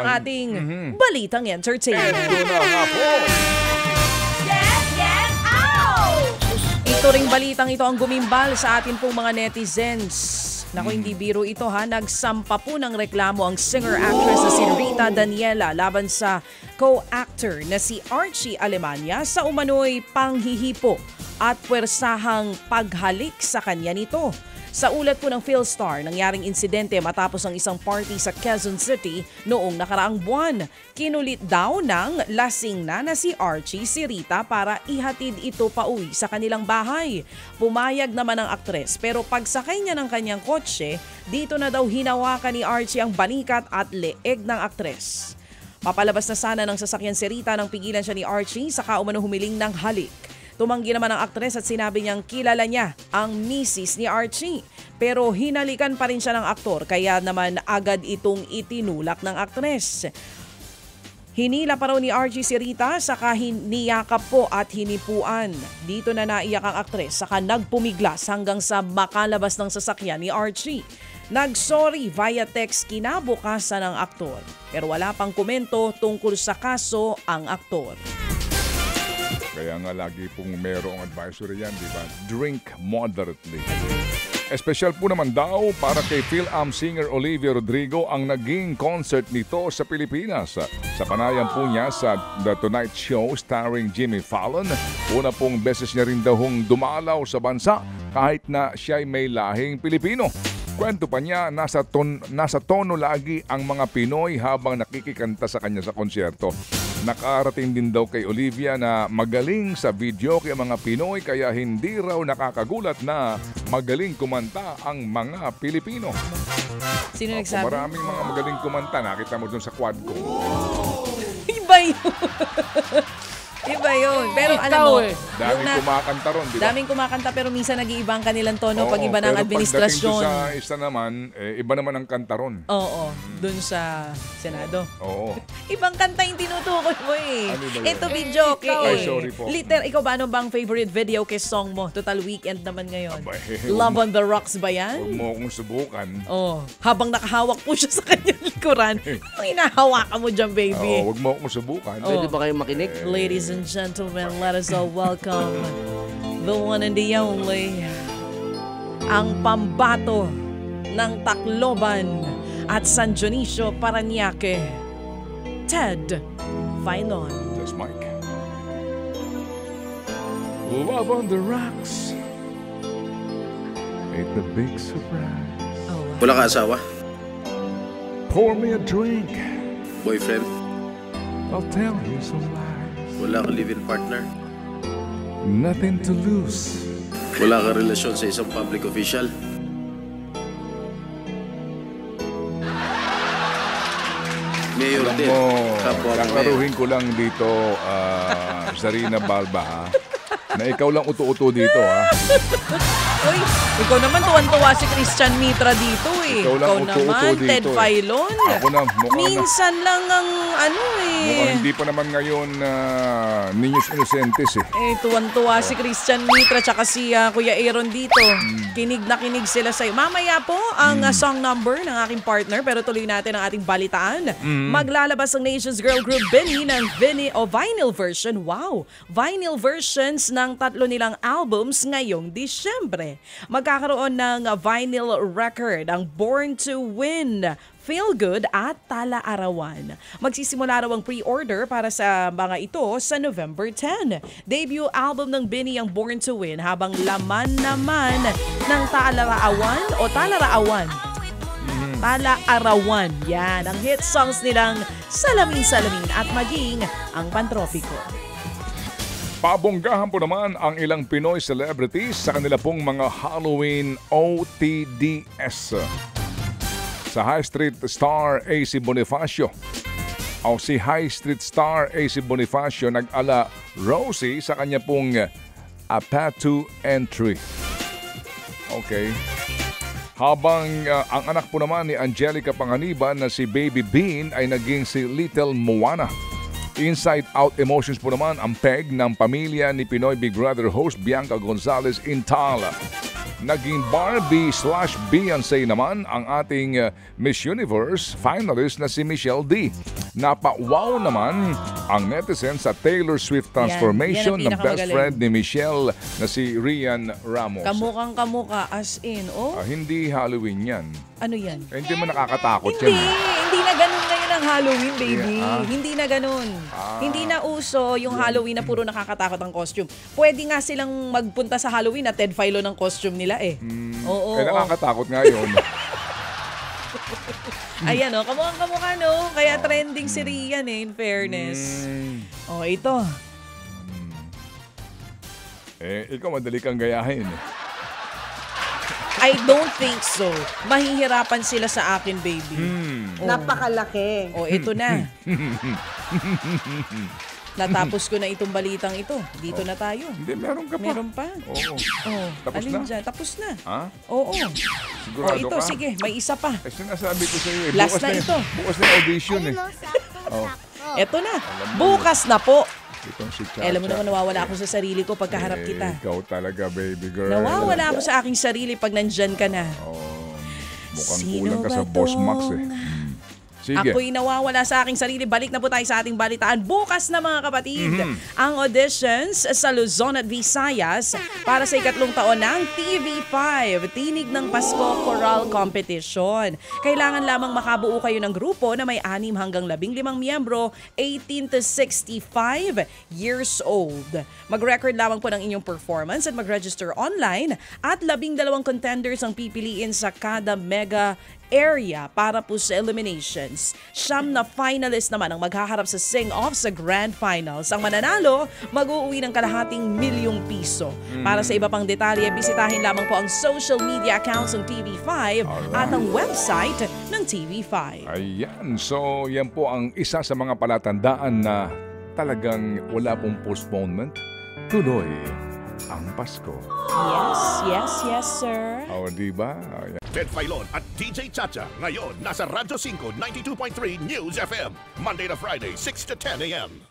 ang ating balitang entertainment. Ito na nga po. Ito ring balitang ito ang gumimbal sa atin pong mga netizens. Naku, hindi biro ito ha. Nagsampa po ng reklamo ang singer-actress na si Rita Daniela laban sa co-actor na si Archie Alemania sa umano'y panghihipo at pwersahang paghalik sa kanya nito. Sa ulat po ng PhilStar, nangyaring insidente matapos ang isang party sa Quezon City noong nakaraang buwan. Kinulit daw ng lasing na si Archie si Rita para ihatid ito pauwi sa kanilang bahay. Pumayag naman ang aktres pero pagsakay niya ng kanyang kotse, dito na daw hinawakan ni Archie ang balikat at leeg ng aktres. Papalabas na sana ng sasakyan si Rita nang pigilan siya ni Archie saka umano humiling ng halik. Tumanggi naman ang aktres at sinabi niyang kilala niya ang misis ni Archie. Pero hinalikan pa rin siya ng aktor kaya naman agad itong itinulak ng aktres. Hinila pa raw ni Archie si Rita saka niyakap po at hinipuan. Dito na naiyak ang aktres saka nagpumiglas hanggang sa makalabas ng sasakyan ni Archie. Nagsorry via text kinabukasan ng aktor. Pero wala pang komento tungkol sa kaso ang aktor. Kaya nga lagi pong merong advisory yan, di ba? Drink moderately. Espesyal po naman daw para kay Phil-Am singer Olivia Rodrigo ang naging concert nito sa Pilipinas. Sa panayam po niya sa The Tonight Show starring Jimmy Fallon, una pong beses niya rin daw dumalaw sa bansa kahit na siya'y may lahing Pilipino. Kwento pa niya, nasa tono lagi ang mga Pinoy habang nakikikanta sa kanya sa konsyerto. Nakarating din daw kay Olivia na magaling sa video kay mga Pinoy kaya hindi raw nakakagulat na magaling kumanta ang mga Pilipino. Sino nagsabi? Maraming mga magaling kumanta. Nakita mo dun sa quad ko. Iba yun. Iba yun. Pero alam mo, daming kumakanta ron, di ba? Daming kumakanta pero minsan nag-iiba ang kanilang tono pag iba ng pero administrasyon. Pero pagdating sa isa naman, iba naman ang kanta ron. Oo, dun sa Senado. Oo. Ibang kanta yung tinutukoy mo eh. Ano ba yun? Ito video kay Ay, sorry po. Ikaw ba ano bang favorite video kay song mo? Total weekend naman ngayon. Abay, Love on the Rocks ba yan? Huwag mo akong subukan. Oh, habang nakahawak po siya sa kanyang likuran, ang hinahawakan mo dyan, baby. Huwag mo akong subukan. Pwede ba kayo makinig? Ladies and gentlemen, let us all welcome the one and the only, ang pambato ng Tacloban at San Dionisio, Parañaque, Ted Filon. That's Mike. Love on the Rocks. Ain't the big surprise. Wala ka asawa? Pour me a drink. Boyfriend? I'll tell you some lies. Wala ka live-in partner? Nothing to lose. Wala ka relasyon sa isang public official? Mayor Alam din. mo, Kapwa ng mayor. kakaruhin ko lang dito, Zarina Balba, ha? Na ikaw lang uto-uto dito, ha? Uy, ikaw naman tuwan-tuwa si Christian Mitra dito eh. Ikaw lang uto-uto naman, dito, Ted eh. Filon. Ako na, mukhang Minsan lang ang ano mukhang eh. hindi pa naman ngayon Niños Inocentes, eh. Tuwan-tuwa si Christian Mitra tsaka si Kuya Aaron dito. Kinig na kinig sila sa'yo. Mamaya po ang song number ng aking partner pero tuloy natin ang ating balitaan. Maglalabas ang Nation's Girl Group Benny ng vinyl version. Wow! Vinyl versions ng 3 nilang albums ngayong Disyembre. Magkakaroon ng vinyl record ang Born to Win, Feel Good at Tala Arawan. Magsisimula raw ang pre-order para sa mga ito sa November 10. Debut album ng Benny ang Born to Win habang laman naman ng Tala Arawan o Tala Raawan. Tala Arawan. Yan ang hit songs nilang Salamin-Salamin at maging ang Pantropiko. Pabonggahan po naman ang ilang Pinoy celebrities sa kanila pong mga Halloween OTDS. Sa High Street Star AC Bonifacio. Si High Street Star AC Bonifacio nag-ala Rosie sa kanya pong Apatu entry. Okay. Habang ang anak po naman ni Angelica Panganiban na si Baby Bean ay naging si Little Moana. Inside Out Emotions po naman ang peg ng pamilya ni Pinoy Big Brother host Bianca Gonzalez Intala. naging Barbie/Beyonce naman ang ating Miss Universe finalist na si Michelle D. Napa-wow naman ang netizen sa Taylor Swift transformation yan ng ang best pinakamagaling. friend ni Michelle na si Rian Ramos. Kamukhang kamuka as in, Hindi Halloween yan. ano yan? Hindi mo nakakatakot Hindi, yan. hindi na ganun ngayon ang Halloween, baby. Yeah, Hindi na ganun. Hindi na uso yung Halloween na puro nakakatakot ang costume. Pwede nga silang magpunta sa Halloween at Ted Philo ng costume nila eh. Oo. Nakakatakot nga yun. Ayan kamukhang kamukha no. Kaya trending si Rian in fairness. Ito. Ikaw madali kang gayahin. I don't think so. Mahihirapan sila sa akin, baby. Napakalaki. Ito na. Natapos ko na itong balitang ito. Dito na tayo. Hindi, meron ka pa. Meron pa. Oo. Tapos Alin na? dyan? Tapos na. Ha? Oo. Sigurado Ito, ka? sige. May isa pa. Sinasabi ko sa iyo, Last na ito. Bukas na yung audition eh. Ito na. Bukas na po. Itong si Chacha. Alam mo naman, nawawala ako sa sarili ko pagkaharap kita. Ikaw talaga, baby girl. Nawawala ako sa aking sarili pag nandyan ka na. Mukhang Sino kulang ka ba sa Boss Max eh. tong- Sige. Ako'y nawawala sa aking sarili. Balik na po tayo sa ating balitaan. Bukas na mga kapatid, ang auditions sa Luzon at Visayas para sa ikatlong taon ng TV5, Tinig ng Pasko Choral Competition. Kailangan lamang makabuo kayo ng grupo na may 6 hanggang 15 miyembro, 18 to 65 years old. Mag-record lamang po ng inyong performance at mag-register online at 12 contenders ang pipiliin sa kada mega area para po sa eliminations. 9 na finalist naman ang maghaharap sa sing-off sa Grand Finals. Ang mananalo, mag-uuwi ng kalahating ₱1,000,000. Para sa iba pang detalye, bisitahin lamang po ang social media accounts ng TV5 at ang website ng TV5. Ayan. So, yan po ang isa sa mga palatandaan na talagang wala pong postponement. Tuloy ang Pasko. Yes, sir. Diba? Ayan. Ted Filon at DJ Chacha. Ngayon, nasa Radyo 5, 92.3 News FM. Monday to Friday, 6 to 10 a.m.